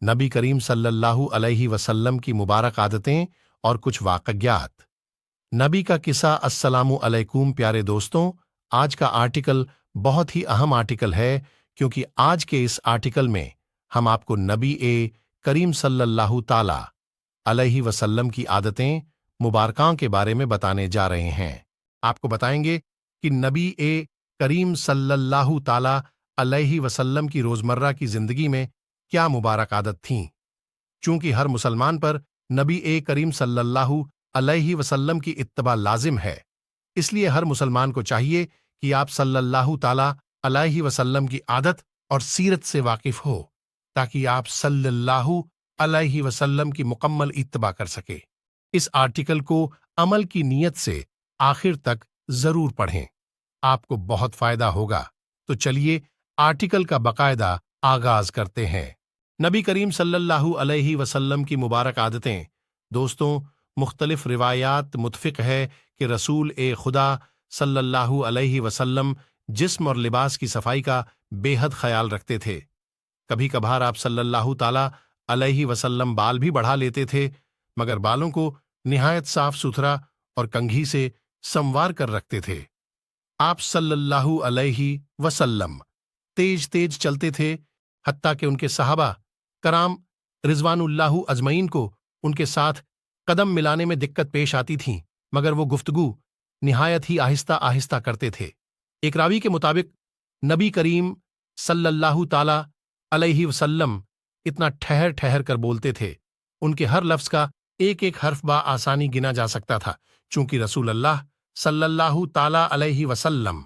نبی کریم صلی اللہ علیہ وسلم کی مبارک عادتیں اور کچھ واقعات۔ نبی کا قصہ۔ السلام علیکم پیارے دوستوں، آج کا آرٹیکل بہت ہی اہم آرٹیکل ہے، کیونکہ آج کے اس آرٹیکل میں ہم آپ کو نبی کریم صلی اللہ تعالی علیہ وسلم کی عادتیں مبارکاں کے بارے میں بتانے جا رہے ہیں۔ آپ کو بتائیں گے کہ نبی کریم صلی اللہ تعالی علیہ وسلم کی روزمرہ کی زندگی میں کیا مبارک عادت تھیں۔ چونکہ ہر مسلمان پر نبی کریم صلی اللہ علیہ وسلم کی اتباع لازم ہے، اس لیے ہر مسلمان کو چاہیے کہ آپ صلی اللہ تعالی علیہ وسلم کی عادت اور سیرت سے واقف ہو، تاکہ آپ صلی اللہ علیہ وسلم کی مکمل اتباع کر سکے۔ اس آرٹیکل کو عمل کی نیت سے آخر تک ضرور پڑھیں، آپ کو بہت فائدہ ہوگا۔ تو چلیے آرٹیکل کا باقاعدہ آغاز کرتے ہیں۔ نبی کریم صلی اللہ علیہ وسلم کی مبارک عادتیں۔ دوستوں، مختلف روایات متفق ہے کہ رسول خدا صلی اللہ علیہ وسلم جسم اور لباس کی صفائی کا بے حد خیال رکھتے تھے۔ کبھی کبھار آپ صلی اللہ تعالی علیہ وسلم بال بھی بڑھا لیتے تھے، مگر بالوں کو نہایت صاف ستھرا اور کنگھی سے سنوار کر رکھتے تھے۔ آپ صلی اللہ علیہ وسلم تیز تیز چلتے تھے، حتیٰ کہ ان کے صحابہ کرام رضوان اللہ اجمعین کو ان کے ساتھ قدم ملانے میں دقت پیش آتی تھیں، مگر وہ گفتگو نہایت ہی آہستہ آہستہ کرتے تھے۔ ایک راوی کے مطابق نبی کریم صلی اللہ تعالی علیہ وسلم اتنا ٹھہر ٹھہر کر بولتے تھے، ان کے ہر لفظ کا ایک ایک حرف آسانی گنا جا سکتا تھا، چونکہ رسول اللہ صلی اللہ تعالی علیہ وسلم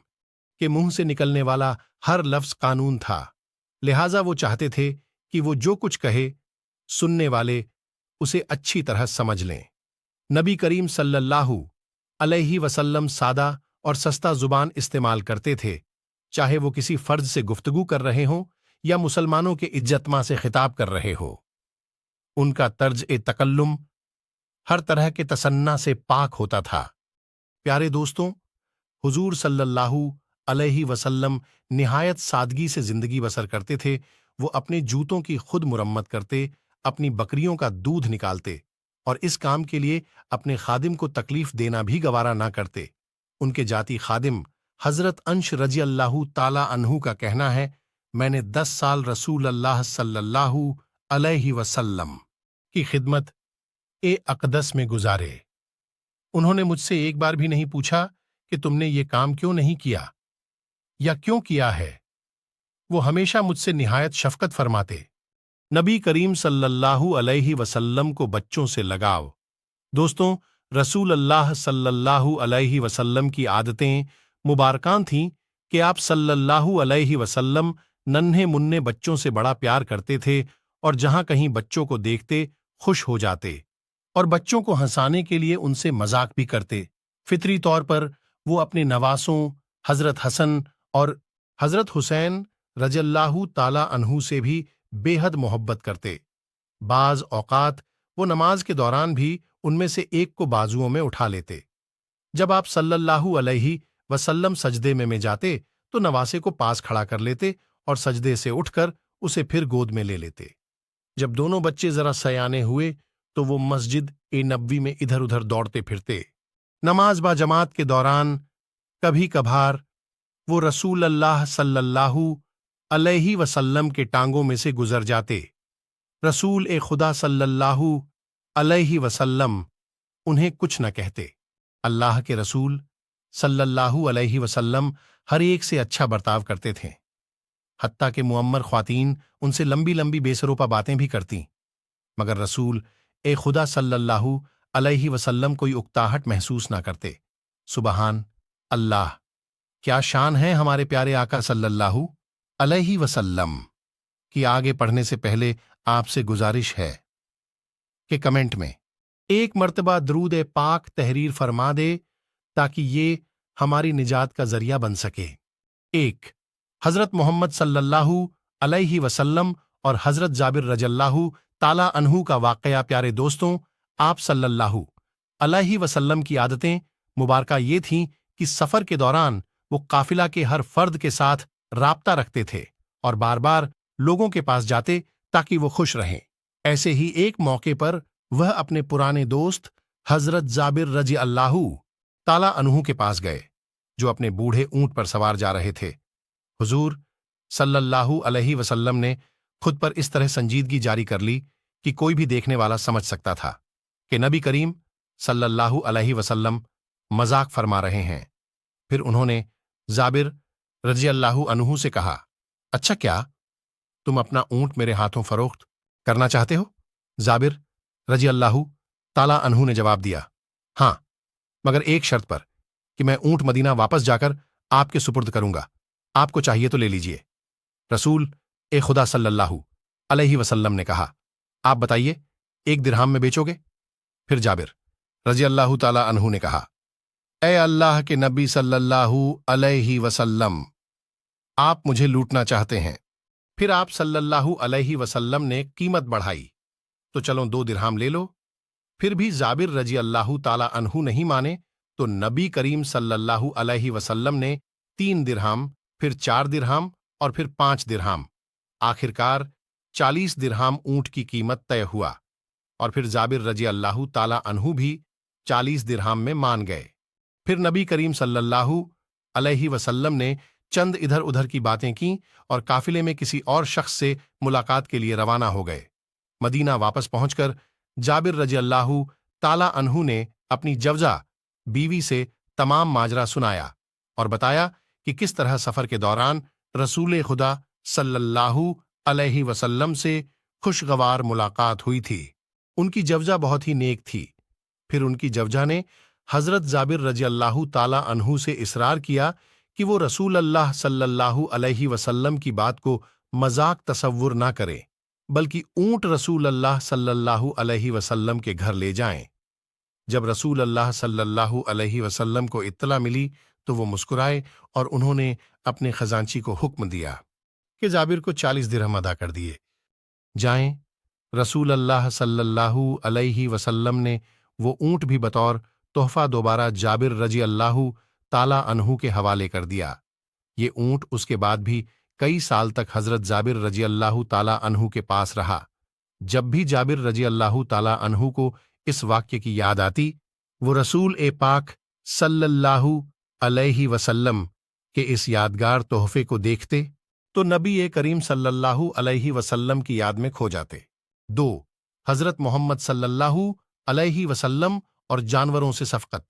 کے منہ سے نکلنے والا ہر لفظ قانون تھا، لہٰذا وہ چاہتے تھے کہ وہ جو کچھ کہے سننے والے اسے اچھی طرح سمجھ لیں۔ نبی کریم صلی اللہ علیہ وسلم سادہ اور سستا زبان استعمال کرتے تھے، چاہے وہ کسی فرد سے گفتگو کر رہے ہوں یا مسلمانوں کے عزت سے خطاب کر رہے ہو۔ ان کا طرز تکلم ہر طرح کے تصنع سے پاک ہوتا تھا۔ پیارے دوستوں، حضور صلی اللہ علیہ وسلم نہایت سادگی سے زندگی بسر کرتے تھے۔ وہ اپنے جوتوں کی خود مرمت کرتے، اپنی بکریوں کا دودھ نکالتے، اور اس کام کے لیے اپنے خادم کو تکلیف دینا بھی گوارا نہ کرتے۔ ان کے جاتی خادم حضرت انس رضی اللہ تعالی عنہ کا کہنا ہے، میں نے 10 سال رسول اللہ صلی اللہ علیہ وسلم کی خدمت اقدس میں گزارے۔ انہوں نے مجھ سے ایک بار بھی نہیں پوچھا کہ تم نے یہ کام کیوں نہیں کیا یا کیوں کیا ہے۔ وہ ہمیشہ مجھ سے نہایت شفقت فرماتے۔ نبی کریم صلی اللہ علیہ وسلم کو بچوں سے لگاؤ۔ دوستوں، رسول اللہ صلی اللہ علیہ وسلم کی عادتیں مبارکاں تھیں کہ آپ صلی اللہ علیہ وسلم ننھے منھے بچوں سے بڑا پیار کرتے تھے، اور جہاں کہیں بچوں کو دیکھتے خوش ہو جاتے، اور بچوں کو ہنسانے کے لیے ان سے مذاق بھی کرتے۔ فطری طور پر وہ اپنے نواسوں حضرت حسن اور حضرت حسین رضی اللہ تعالی عنہ سے بھی بے حد محبت کرتے۔ بعض اوقات وہ نماز کے دوران بھی ان میں سے ایک کو بازوؤں میں اٹھا لیتے۔ جب آپ صلی اللہ علیہ وسلم سجدے میں جاتے تو نواسے کو پاس کھڑا کر لیتے اور سجدے سے اٹھ کر اسے پھر گود میں لے لیتے۔ جب دونوں بچے ذرا سیانے ہوئے تو وہ مسجد نبوی میں ادھر ادھر دوڑتے پھرتے۔ نماز با جماعت کے دوران کبھی کبھار وہ رسول اللہ صلی اللہ علیہ وسلم کے ٹانگوں میں سے گزر جاتے۔ رسول خدا صلی اللہ علیہ وسلم انہیں کچھ نہ کہتے۔ اللہ کے رسول صلی اللہ علیہ وسلم ہر ایک سے اچھا برتاؤ کرتے تھے، حتیٰ کہ معمر خواتین ان سے لمبی لمبی بے سروپا باتیں بھی کرتیں، مگر رسول خدا صلی اللہ علیہ وسلم کوئی اکتاہٹ محسوس نہ کرتے۔ سبحان اللہ، کیا شان ہے ہمارے پیارے آقا صلی اللہ علیہ وسلم کی۔ آگے پڑھنے سے پہلے آپ سے گزارش ہے کہ کمنٹ میں ایک مرتبہ درود پاک تحریر فرما دے، تاکہ یہ ہماری نجات کا ذریعہ بن سکے۔ 1. حضرت محمد صلی اللہ علیہ وسلم اور حضرت جابر رضی اللہ تعالی عنہ کا واقعہ۔ پیارے دوستوں، آپ صلی اللہ علیہ وسلم کی عادتیں مبارکہ یہ تھیں کہ سفر کے دوران وہ قافلہ کے ہر فرد کے ساتھ رابطہ رکھتے تھے اور بار بار لوگوں کے پاس جاتے ताकि वो खुश रहें। ऐसे ही एक मौके पर वह अपने पुराने दोस्त हजरत जाबिर रजी अल्लाहु ताला अन्हु के पास गए, जो अपने बूढ़े ऊंट पर सवार जा रहे थे। हुजूर सल्लल्लाहु अलैहि वसल्लम ने खुद पर इस तरह संजीदगी जारी कर ली कि कोई भी देखने वाला समझ सकता था कि नबी करीम सल्लल्लाहु अलैहि वसल्लम मजाक फरमा रहे हैं। फिर उन्होंने जाबिर रजी अल्लाहु अन्हु से कहा, अच्छा, क्या तुम अपना ऊंट मेरे हाथों फरोख्त करना चाहते हो? जाबिर रजी अल्लाहु ताला अन्हु ने जवाब दिया, हां, मगर एक शर्त पर कि मैं ऊंट मदीना वापस जाकर आपके सुपुर्द करूंगा। आपको चाहिए तो ले लीजिए। रसूल ए खुदा सल्लल्लाहु अलैहि वसल्लम ने कहा, आप बताइए, 1 दिरहाम में बेचोगे? फिर जाबिर रजी अल्लाहु ताला अन्हु ने कहा, ए अल्लाह के नबी सल्लल्लाहु अलैहि वसल्लम, आप मुझे लूटना चाहते हैं। फिर आप सल्लल्लाहु अलैहि वसल्लम ने कीमत बढ़ाई, तो चलो 2 दिरहाम ले लो। फिर भी जाबिर रजी अल्लाहु ताला अन्हु नहीं माने, तो नबी करीम सल्लल्लाहु अलैहि वसल्लम ने 3 दिरहाम, फिर 4 दिरहाम और फिर 5 दिरहाम, आखिरकार 40 दिरहाम ऊंट की कीमत तय हुआ। और फिर जाबिर रजी अल्लाहु ताला अन्हु भी 40 दिरहाम में मान गए। फिर नबी करीम सल्लल्लाहु अलैहि वसल्लम ने चंद इधर उधर की बातें की और काफिले में किसी और शख्स से मुलाकात के लिए रवाना हो गए। मदीना वापस पहुंचकर जाबिर रजी अल्लाहु ताला अन्हु ने अपनी जवजा बीवी से तमाम माजरा सुनाया और बताया कि किस तरह सफर के दौरान रसूल खुदा सल्लल्लाहु अलैहि वसल्लम से खुशगवार मुलाकात हुई थी। उनकी जवजा बहुत ही नेक थी। फिर उनकी जवजा ने हजरत जाबिर रजी अल्लाहु ताला अन्हु से इसरार किया कि वो रसूल अल्लाह सल्लल्लाहु अलैहि वसल्लम की बात को मजाक तसव्वुर ना करे, बल्कि ऊंट रसूल अल्लाह सल्लल्लाहु अलैहि वसल्लम के घर ले जाएं। जब रसूल अल्लाह सल्लल्लाहु अलैहि वसल्लम को इत्तला मिली तो वो मुस्कुराए और उन्होंने अपने खजांची को हुक्म दिया कि जाबिर को 40 दिरहम अदा कर दिए जाएं। रसूल अल्लाह सल्लल्लाहु अलैहि वसल्लम ने वो ऊंट भी बतौर तोहफा दोबारा जाबिर रजी अल्लाहु ताला अन्हु के हवाले कर दिया। ये ऊंट उसके बाद भी कई साल तक हजरत जाबिर रजी अल्लाहु ताला अन्हु के पास रहा। जब भी जाबिर रजी अल्लाहु ताला अन्हु को इस वाक्य की याद आती, वो रसूल ए पाक सल्लल्लाहु अलैहि वसल्लम के इस यादगार तोहफे को देखते तो नबी ए करीम सल्लल्लाहु अलैहि वसल्लम की याद में खो जाते। 2. हजरत मोहम्मद सल्लल्लाहु अलैहि वसल्लम और जानवरों से सफकत।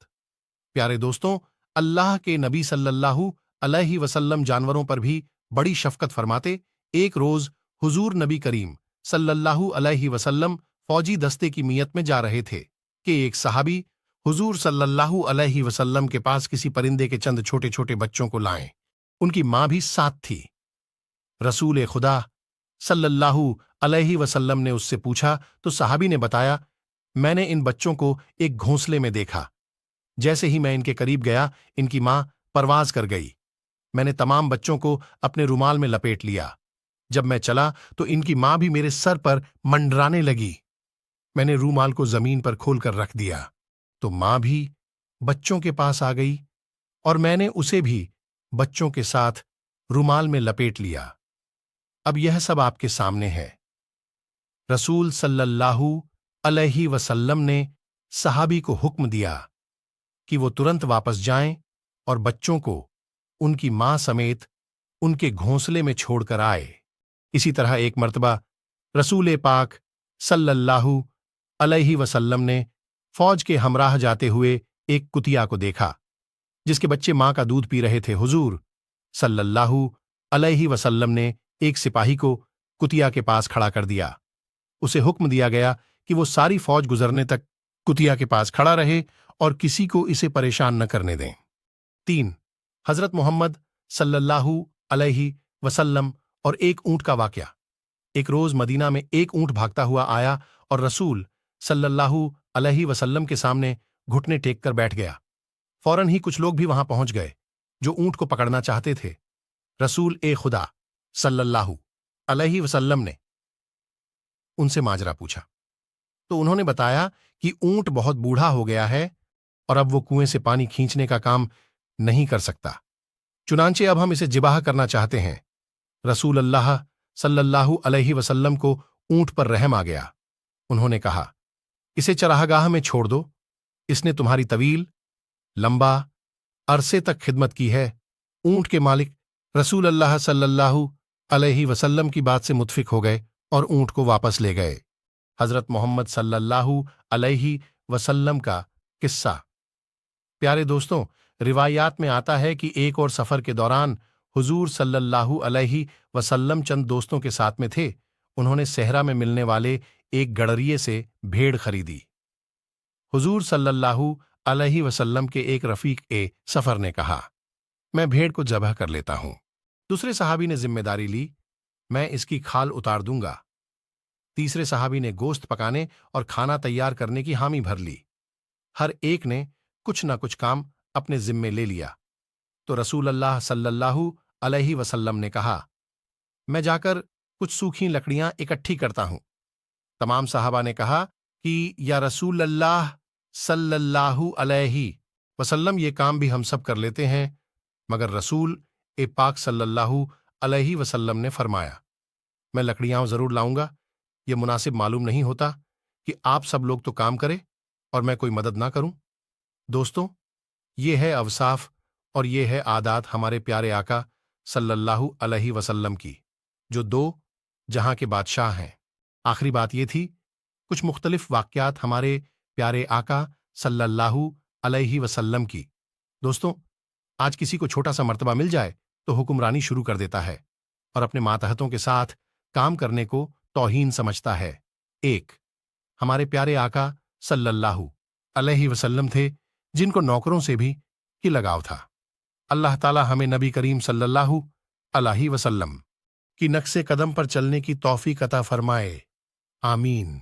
प्यारे दोस्तों, अल्लाह के नबी सल्लल्लाहु अलैहि वसल्लम जानवरों पर भी बड़ी शफकत फरमाते। एक रोज हुजूर नबी करीम सल्लल्लाहु अलैहि वसल्लम फौजी दस्ते की मियत में जा रहे थे कि एक सहाबी हुजूर सल्लल्लाहु अलैहि वसल्लम के पास किसी परिंदे के चंद छोटे छोटे बच्चों को लाएं। उनकी मां भी साथ थी। रसूल खुदा सल्लल्लाहु अलैहि वसल्लम ने उससे पूछा तो सहाबी ने बताया, मैंने इन बच्चों को एक घोंसले में देखा। जैसे ही मैं इनके करीब गया, इनकी मां परवाज कर गई। मैंने तमाम बच्चों को अपने रुमाल में लपेट लिया। जब मैं चला तो इनकी मां भी मेरे सर पर मंडराने लगी। मैंने रूमाल को जमीन पर खोलकर रख दिया तो मां भी बच्चों के पास आ गई और मैंने उसे भी बच्चों के साथ रुमाल में लपेट लिया। अब यह सब आपके सामने है। रसूल सल्लल्लाहु अलैहि वसल्लम ने सहाबी को हुक्म दिया कि वो तुरंत वापस जाएं और बच्चों को उनकी मां समेत उनके घोंसले में छोड़कर आए। इसी तरह एक मर्तबा रसूल पाक सल्लल्लाहु अलैहि वसल्लम ने फौज के हमराह जाते हुए एक कुतिया को देखा जिसके बच्चे मां का दूध पी रहे थे। हुजूर सल्लल्लाहु अलैहि वसल्लम ने एक सिपाही को कुतिया के पास खड़ा कर दिया। उसे हुक्म दिया गया कि वो सारी फौज गुजरने तक कुतिया के पास खड़ा रहे और किसी को इसे परेशान न करने दें। 3. हजरत मोहम्मद सल्लल्लाहु अलैहि वसल्लम और एक ऊंट का वाकया। एक रोज मदीना में एक ऊंट भागता हुआ आया और रसूल सल्लल्लाहु अलैहि वसल्लम के सामने घुटने टेक कर बैठ गया। फौरन ही कुछ लोग भी वहां पहुंच गए जो ऊंट को पकड़ना चाहते थे। रसूल ए खुदा सल्लल्लाहु अलैहि वसल्लम ने उनसे माजरा पूछा तो उन्होंने बताया कि ऊंट बहुत बूढ़ा हो गया है और अब वो कुएं से पानी खींचने का काम नहीं कर सकता, चुनांचे अब हम इसे जिबाह करना चाहते हैं। रसूल अल्लाह सल्लल्लाहु अलैहि वसल्लम को ऊंट पर रहम आ गया। उन्होंने कहा, इसे चरागाह में छोड़ दो, इसने तुम्हारी तवील लंबा अरसे तक खिदमत की है। ऊंट के मालिक रसूल अल्लाह सल्लल्लाहु अलैहि वसल्लम की बात से मुतफिक हो गए और ऊंट को वापस ले गए। हजरत मोहम्मद सल्लल्लाहु अलैहि वसल्लम का किस्सा। प्यारे दोस्तों, रिवायात में आता है कि एक और सफर के दौरान हुजूर सल्लल्लाहु अलैहि वसल्लम चंद दोस्तों के साथ में थे। उन्होंने सहरा में मिलने वाले एक गड़रिये से भेड़ खरीदी। हुजूर सल्लल्लाहु अलैहि वसल्लम के एक रफीक ए सफर ने कहा, मैं भेड़ को ज़बह कर लेता हूं। दूसरे सहाबी ने जिम्मेदारी ली, मैं इसकी खाल उतार दूंगा। तीसरे सहाबी ने गोश्त पकाने और खाना तैयार करने की हामी भर ली। हर एक ने कुछ न कुछ काम अपने जिम्मे ले लिया। तो रसूल अल्लाह सल्लल्लाहु अलैहि वसल्लम ने कहा, मैं जाकर कुछ सूखी लकड़ियां इकट्ठी करता हूं। तमाम सहाबा ने कहा कि या रसूल अल्लाह सल्लल्लाहु अलैहि वसल्लम, ये काम भी हम सब कर लेते हैं। मगर रसूल ए पाक सल्लल्लाहु अलैहि वसल्लम ने फरमाया, मैं लकड़ियां जरूर लाऊंगा। यह मुनासिब मालूम नहीं होता कि आप सब लोग तो काम करें और मैं कोई मदद ना करूं। दोस्तों, ये है अवसाफ और ये है आदात हमारे प्यारे आका सल्लल्लाहु अलैहि वसल्लम की, जो दो जहां के बादशाह हैं। आखिरी बात ये थी, कुछ मुख्तलिफ वाक़यात हमारे प्यारे आका सल्लल्लाहु अलैहि वसल्लम की। दोस्तों, आज किसी को छोटा सा मर्तबा मिल जाए तो हुक्मरानी शुरू कर देता है और अपने मातहतों के साथ काम करने को तौहीन समझता है। एक हमारे प्यारे आका सल्लल्लाहु अलैहि वसल्लम थे, जिनको नौकरों से भी ही लगाव था। अल्लाह ताला हमें नबी करीम सल्लल्लाहु अलैहि वसल्लम की नक्शे कदम पर चलने की तौफीक अता फरमाए। आमीन।